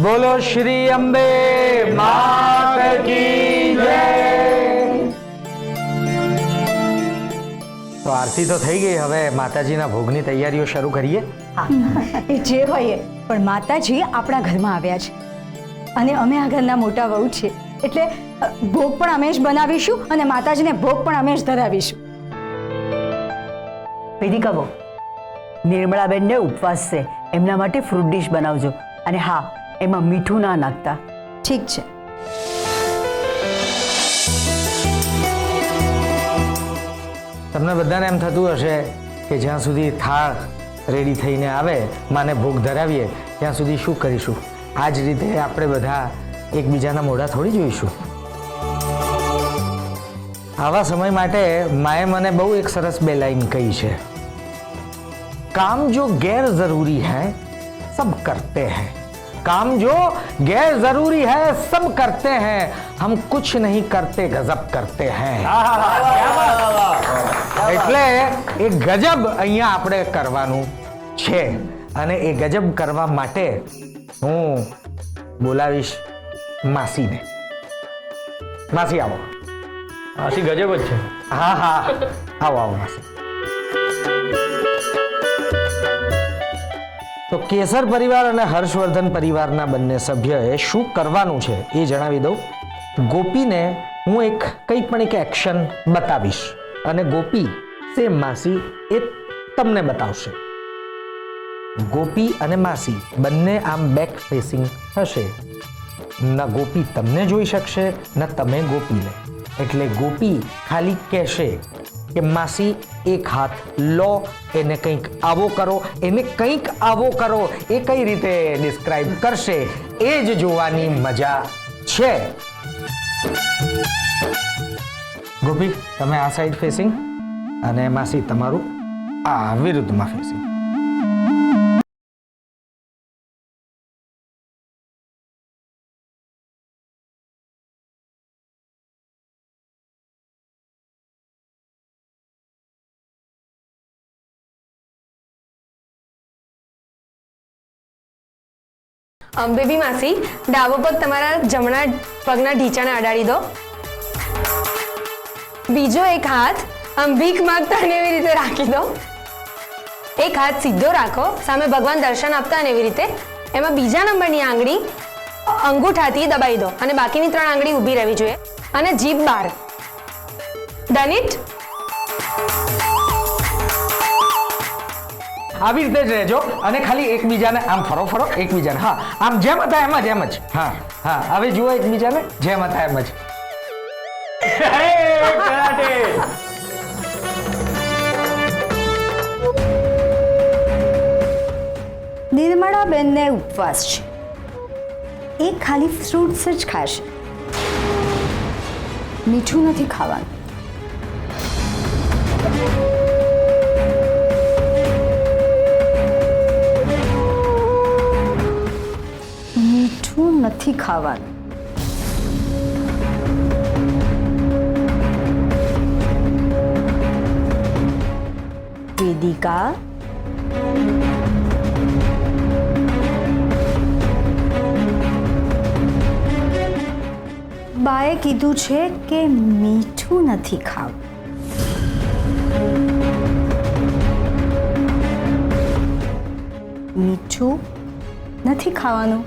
બોલો શ્રી અંબે માત કી જય। તો આરતી તો થઈ ગઈ, હવે માતાજીના ભોગની તૈયારીઓ શરૂ કરીએ। એ જે હોય પણ માતાજી આપણા ઘરમાં આવ્યા છે અને અમે આ ઘરના મોટા વહુ છે, એટલે ભોગ પણ અમે જ બનાવીશું અને માતાજીને ભોગ પણ અમે જ ધરાવીશું। વેદિકા બહુ, નિર્મળાબેનને ઉપવાસ છે, એમના માટે ફ્રૂટ ડીશ બનાવજો અને હા, એમાં મીઠું ના નાખતા। ઠીક છે। તમને બધાને એમ થતું હશે કે જ્યાં સુધી થાળ રેડી થઈને આવે, માને ભોગ ધરાવીએ, ત્યાં સુધી શું કરીશું? આ જ રીતે આપણે બધા એકબીજાના મોઢા થોડી જોઈશું। આવા સમય માટે માએ મને બહુ એક સરસ બે લાઈન કહી છે, કામ જો ગैर जरूरी है सब करते हैं, काम जो गैर जरूरी है सब करते हैं, हम कुछ नहीं करते गजब करते हैं। એટલે એ ગજબ અહીંયા આપણે કરવાનું છે અને એ ગજબ કરવા માટે હું બોલાવીશ માસીને। માસી આવો। માસી ગજબ જ છે। હા હા, આવો આવો માસી। તો કેસર પરિવાર અને હર્ષવર્ધન પરિવારના બંને સભ્યોએ શું કરવાનું છે એ જણાવી દઉં। ગોપીને હું કંઈ પણ એક એક્શન બતાવીશ અને ગોપી સે માસી એ તમને બતાવશે। ગોપી અને માસી બંને આમ બેક ફેસિંગ હશે, ન ગોપી તમને જોઈ શકશે ન તમે ગોપીને। એટલે ગોપી ખાલી કહેશે કે માસી એક હાથ લો, એને કંઈક આવો કરો, એને કંઈક આવો કરો, એ કઈ રીતે ડિસ્ક્રાઇબ કરશે એ જ જોવાની મજા છે। ગોપી તમે આ સાઈડ ફેસિંગ અને માસી તમારું આ વિરુદ્ધમાં ફેસિંગ। બેબી માસી, ડાબો પગ તમારા જમણા પગના ઢીંચાને અડાડી દો। બીજો એક હાથ આમ ભીખ માંગતા ને એવી રીતે રાખી દો। એક હાથ સીધો રાખો, સામે ભગવાન દર્શન આપતા ને એવી રીતે। એમાં બીજા નંબરની આંગળી અંગૂઠાથી દબાઈ દો અને બાકીની 3 આંગળી ઊભી રહેવી જોઈએ અને જીભ બહાર। Done it? આવી રીતે જ રહેજો અને ખાલી એકબીજાને આમ ફરો ફરો એકબીજાને, હા આમ જેમ હતા એમ જ। હા હા, હવે જુઓ એકબીજાને જેમ હતા એમ જ। નિર્મળાબેનને ઉપવાસ છે, એ ખાલી ફ્રૂટ્સ જ ખાશે, મીઠું નથી ખાવાનું। મીઠું નથી ખાવાનું। વેદિકા, બાએ કીધું છે કે મીઠું નથી ખાવું। મીઠું નથી ખાવાનું।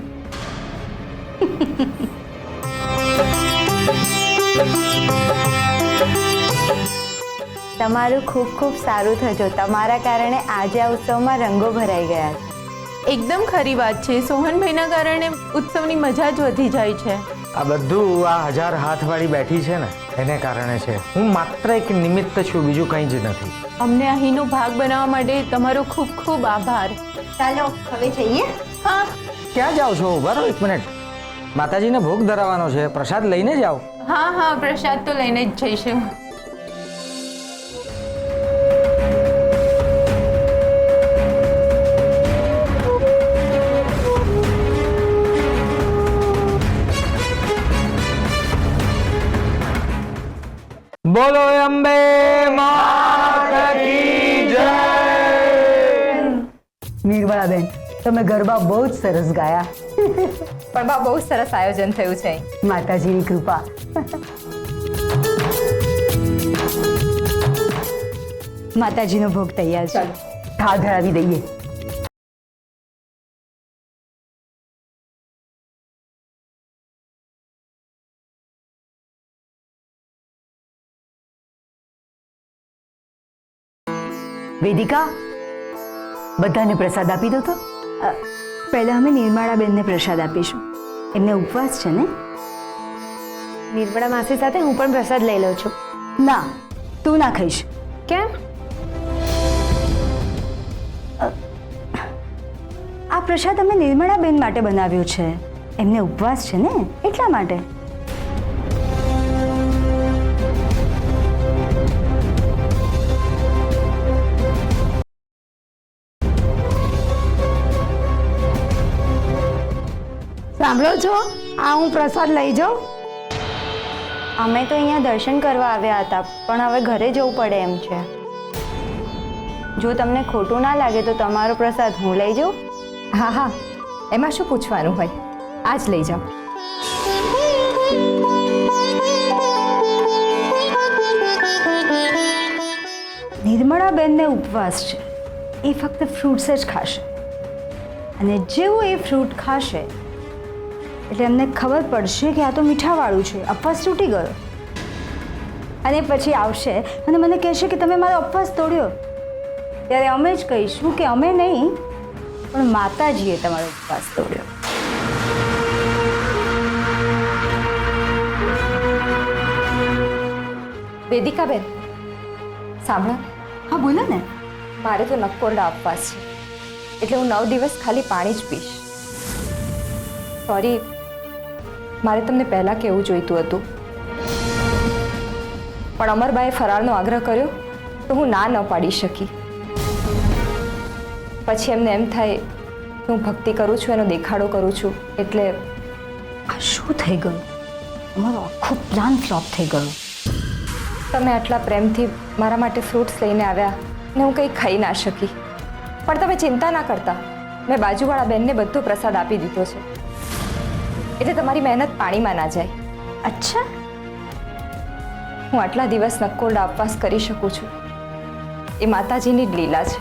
તમારું ખૂબ ખૂબ સારું થજો, તમારા કારણે આજે આ ઉત્સવમાં રંગો ભરાઈ ગયા છે। એકદમ ખરી વાત છે, સોહનભાઈના કારણે ઉત્સવની મજા જ વધી જાય છે। આ બધું આ 1000 હાથવાળી બેઠી છે ને એને કારણે છે। હું માત્ર એક નિમિત્ત છું, બીજું કંઈ જ નથી। અમને અહીંનો ભાગ બનાવવા માટે તમારો ખૂબ ખૂબ આભાર। ચાલો હવે જઈએ। હા, ક્યાં જાઓ છો? ઉભા રહો 1 મિનિટ, માતાજીને ભોગ ધરાવવાનો છે, પ્રસાદ લઈને જાઓ। હા હા, પ્રસાદ તો લઈને જ જઈશું। બોલો અંબે માત કી જય। નિર્મળાબેન, તમે ગરબા બહુ જ સરસ ગાયા. પણ બા બહુ સરસ આયોજન થયું છે માતાજીની કૃપા. માતાજીનો ભોગ તૈયાર છે. થાળ ધરાવી દઈએ. વેદિકા, બધાને પ્રસાદ આપી દો તો. પહેલા અમે નિર્મળાબેનને પ્રસાદ આપીશું. એમને ઉપવાસ છે ને? નિર્મળા માસી સાથે હું પણ પ્રસાદ લઈ લઉં છું. ના, તું ના ખાઈશ. કેમ? આ પ્રસાદ અમે નિર્મળાબેન માટે બનાવ્યો છે. એમને ઉપવાસ છે ને, એટલા માટે. સાંભળો છો? આ હું પ્રસાદ લઈ જાઉં. અમે તો અહીંયા દર્શન કરવા આવ્યા હતા, પણ હવે ઘરે જવું પડે એમ છે. જો તમને ખોટું ના લાગે તો તમારો પ્રસાદ હું લઈ જાઉં? હા હા, એમાં શું પૂછવાનું હોય, આ જ લઈ જાઓ. નિર્મળાબેનને ઉપવાસ છે. એ ફક્ત ફ્રૂટ્સ જ ખાશે, અને જેવું એ ફ્રૂટ ખાશે એટલે એમને ખબર પડશે કે આ તો મીઠાવાળું છે, ઉપવાસ તૂટી ગયો. અને પછી આવશે અને મને કહેશે કે તમે મારો ઉપવાસ તોડ્યો. ત્યારે અમે જ કહીશું કે અમે નહીં, પણ માતાજીએ તમારો ઉપવાસ તોડ્યો. વેદિકાબેન, સાંભળો. હા બોલો ને. મારે તો નકોરડા ઉપવાસ છે, એટલે હું 9 દિવસ ખાલી પાણી જ પીશ. સોરી, મારે તમને પહેલાં કહેવું જોઈતું હતું, પણ અમરબાએ ફરાળનો આગ્રહ કર્યો તો હું ના ન પાડી શકી. પછી એમને એમ થાય કે હું ભક્તિ કરું છું, એનો દેખાડો કરું છું, એટલે આ શું થઈ ગયું? અમારો આખો પ્લાન ફ્લોપ થઈ ગયો. તમે આટલા પ્રેમથી મારા માટે ફ્રૂટ્સ લઈને આવ્યા ને હું કંઈ ખાઈ ના શકી. પણ તમે ચિંતા ના કરતા, મેં બાજુવાળા બેનને બધો પ્રસાદ આપી દીધો છે, એટલે તમારી મહેનત પાણીમાં ના જાય. અચ્છા, હું આટલા દિવસ નકોરડા ઉપવાસ કરી શકું છું, એ માતાજીની જ લીલા છે.